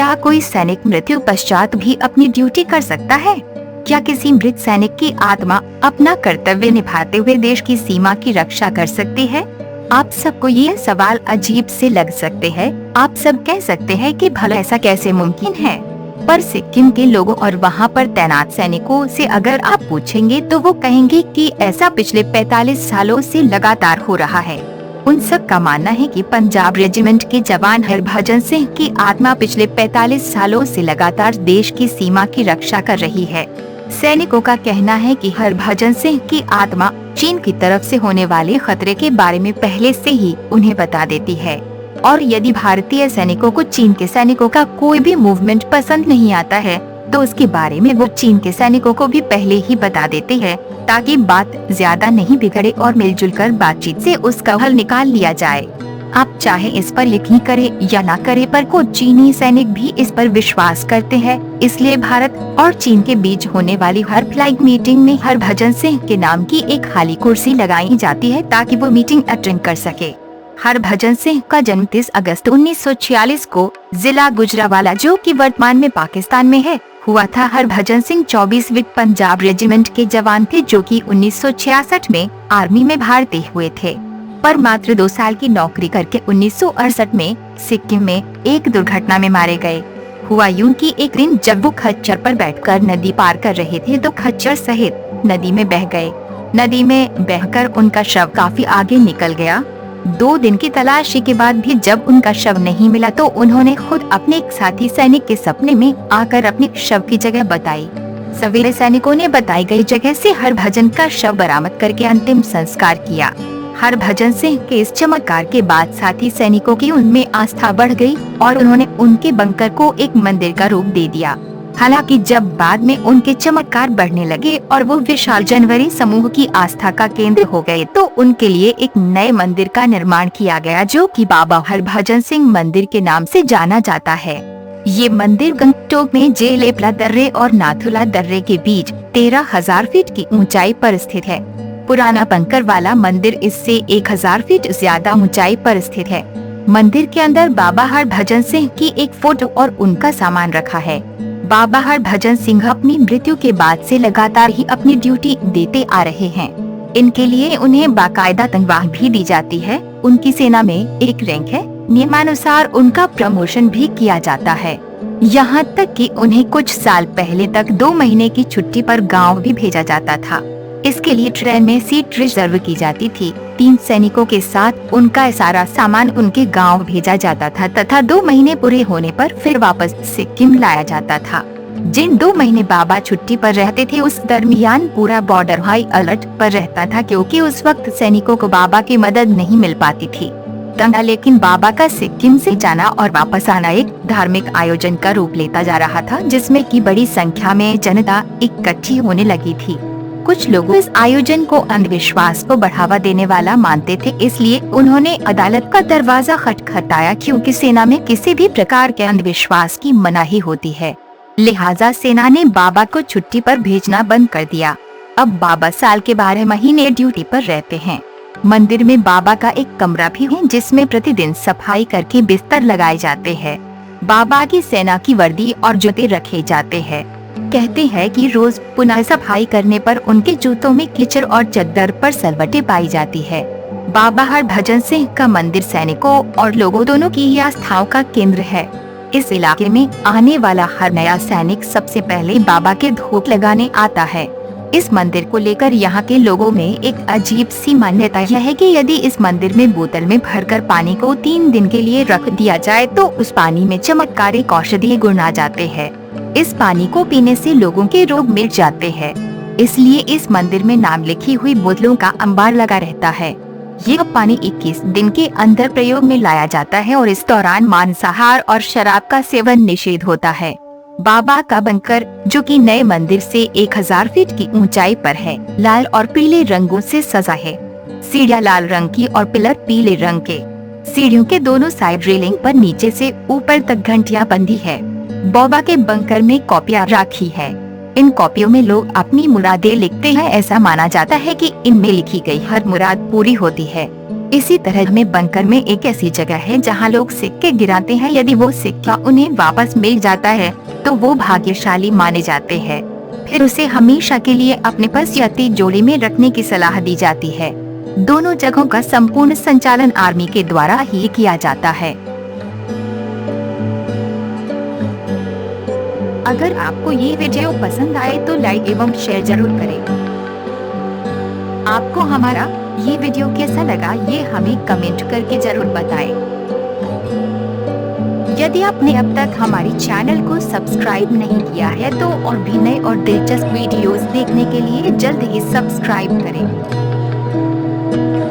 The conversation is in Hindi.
क्या कोई सैनिक मृत्यु पश्चात भी अपनी ड्यूटी कर सकता है? क्या किसी मृत सैनिक की आत्मा अपना कर्तव्य निभाते हुए देश की सीमा की रक्षा कर सकती है? आप सबको ये सवाल अजीब से लग सकते हैं। आप सब कह सकते हैं कि भला ऐसा कैसे मुमकिन है? पर सिक्किम के लोगों और वहाँ पर तैनात सैनिकों से अगर आप पूछेंगे तो वो कहेंगे कि ऐसा पिछले 45 सालों से लगातार हो रहा है। उन सब का मानना है कि पंजाब रेजिमेंट के जवान हरभजन सिंह की आत्मा पिछले 45 सालों से लगातार देश की सीमा की रक्षा कर रही है। सैनिकों का कहना है कि हरभजन सिंह की आत्मा चीन की तरफ से होने वाले खतरे के बारे में पहले से ही उन्हें बता देती है, और यदि भारतीय सैनिकों को चीन के सैनिकों का कोई भी मूवमेंट पसंद नहीं आता है तो उसके बारे में वो चीन के सैनिकों को भी पहले ही बता देते हैं, ताकि बात ज्यादा नहीं बिगड़े और मिलजुल कर बातचीत से उसका हल निकाल लिया जाए। आप चाहे इस पर यकीन करें या ना करें, पर कुछ चीनी सैनिक भी इस पर विश्वास करते हैं। इसलिए भारत और चीन के बीच होने वाली हर फ्लैग मीटिंग में हरभजन सिंह के नाम की एक खाली कुर्सी लगाई जाती है ताकि वो मीटिंग अटेंड कर सके। हरभजन सिंह का जन्म 30 अगस्त 1946 को जिला गुजरावाला, जो कि वर्तमान में पाकिस्तान में है, हुआ था। हरभजन सिंह 24वीं पंजाब रेजिमेंट के जवान थे, जो कि 1966 में आर्मी में भर्ती हुए थे, पर मात्र 2 साल की नौकरी करके 1968 में सिक्किम में एक दुर्घटना में मारे गए। हुआ यूं कि एक दिन जब वो खच्चर पर बैठकर नदी पार कर रहे थे तो खच्चर सहित नदी में बह गए। नदी में बहकर उनका शव काफी आगे निकल गया। 2 दिन की तलाशी के बाद भी जब उनका शव नहीं मिला तो उन्होंने खुद अपने एक साथी सैनिक के सपने में आकर अपने शव की जगह बताई। सवेरे सैनिकों ने बताई गई जगह से हरभजन का शव बरामद करके अंतिम संस्कार किया। हरभजन सिंह के इस चमत्कार के बाद साथी सैनिकों की उनमें आस्था बढ़ गई और उन्होंने उनके बंकर को एक मंदिर का रूप दे दिया। हालांकि जब बाद में उनके चमत्कार बढ़ने लगे और वो विशाल जनवरी समूह की आस्था का केंद्र हो गए तो उनके लिए एक नए मंदिर का निर्माण किया गया, जो कि बाबा हरभजन सिंह मंदिर के नाम से जाना जाता है। ये मंदिर गंगटोक में जेलेपला दर्रे और नाथुला दर्रे के बीच 13,000 फीट की ऊंचाई पर स्थित है। पुराना बंकर वाला मंदिर इससे 1,000 फीट ज्यादा ऊंचाई पर स्थित है। मंदिर के अंदर बाबा हरभजन सिंह की एक फोटो और उनका सामान रखा है। बाबा हरभजन सिंह अपनी मृत्यु के बाद से लगातार ही अपनी ड्यूटी देते आ रहे हैं। इनके लिए उन्हें बाकायदा तनख्वाह भी दी जाती है। उनकी सेना में एक रैंक है। नियमानुसार उनका प्रमोशन भी किया जाता है। यहाँ तक कि उन्हें कुछ साल पहले तक 2 महीने की छुट्टी पर गांव भी भेजा जाता था। इसके लिए ट्रेन में सीट रिजर्व की जाती थी। 3 सैनिकों के साथ उनका सारा सामान उनके गांव भेजा जाता था तथा 2 महीने पूरे होने पर फिर वापस सिक्किम लाया जाता था। जिन 2 महीने बाबा छुट्टी पर रहते थे उस दरमियान पूरा बॉर्डर हाई अलर्ट पर रहता था, क्योंकि उस वक्त सैनिकों को बाबा की मदद नहीं मिल पाती थी। लेकिन बाबा का सिक्किम से जाना और वापस आना एक धार्मिक आयोजन का रूप लेता जा रहा था, जिसमें की बड़ी संख्या में जनता इकट्ठी होने लगी थी। कुछ लोग इस आयोजन को अंधविश्वास को बढ़ावा देने वाला मानते थे, इसलिए उन्होंने अदालत का दरवाजा खटखटाया, क्योंकि सेना में किसी भी प्रकार के अंधविश्वास की मनाही होती है। लिहाजा सेना ने बाबा को छुट्टी पर भेजना बंद कर दिया। अब बाबा साल के 12 महीने ड्यूटी पर रहते हैं। मंदिर में बाबा का एक कमरा भी है, जिसमें प्रतिदिन सफाई करके बिस्तर लगाए जाते हैं। बाबा की सेना की वर्दी और जूते रखे जाते हैं। कहते हैं कि रोज पुनः सफाई करने पर उनके जूतों में कीचड़ और चद्दर पर सलवटें पाई जाती है। बाबा हरभजन सिंह का मंदिर सैनिकों और लोगों दोनों की ही आस्थाओं का केंद्र है। इस इलाके में आने वाला हर नया सैनिक सबसे पहले बाबा के धूप लगाने आता है। इस मंदिर को लेकर यहाँ के लोगों में एक अजीब सी मान्यता यह है कि यदि इस मंदिर में बोतल में भरकर पानी को 3 दिन के लिए रख दिया जाए तो उस पानी में चमत्कारिक औषधीय गुण आ जाते हैं। इस पानी को पीने से लोगों के रोग मिट जाते हैं। इसलिए इस मंदिर में नाम लिखी हुई बोतलों का अंबार लगा रहता है। यह पानी 21 दिन के अंदर प्रयोग में लाया जाता है और इस दौरान मांसाहार और शराब का सेवन निषेध होता है। बाबा का बंकर, जो कि नए मंदिर से 1000 फीट की ऊंचाई पर है, लाल और पीले रंगों से सजा है। सीढ़ियाँ लाल रंग की और पिलर पीले रंग के। सीढ़ियों के दोनों साइड रेलिंग पर नीचे से ऊपर तक घंटियां बंधी है। बाबा के बंकर में कॉपियां रखी है। इन कॉपियों में लोग अपनी मुरादें लिखते हैं। ऐसा माना जाता है कि इनमें लिखी गई हर मुराद पूरी होती है। इसी तरह में बंकर में एक ऐसी जगह है जहां लोग सिक्के गिराते हैं। यदि वो सिक्का उन्हें वापस मिल जाता है तो वो भाग्यशाली माने जाते हैं। फिर उसे हमेशा के लिए अपने पास या तिजोरी में रखने की सलाह दी जाती है। दोनों जगहों का संपूर्ण संचालन आर्मी के द्वारा ही किया जाता है। अगर आपको ये वीडियो पसंद आए तो लाइक एवं शेयर जरूर करें। आपको हमारा ये वीडियो कैसा लगा ये हमें कमेंट करके जरूर बताएं। यदि आपने अब तक हमारे चैनल को सब्सक्राइब नहीं किया है तो और भी नए और दिलचस्प वीडियोस देखने के लिए जल्द ही सब्सक्राइब करें।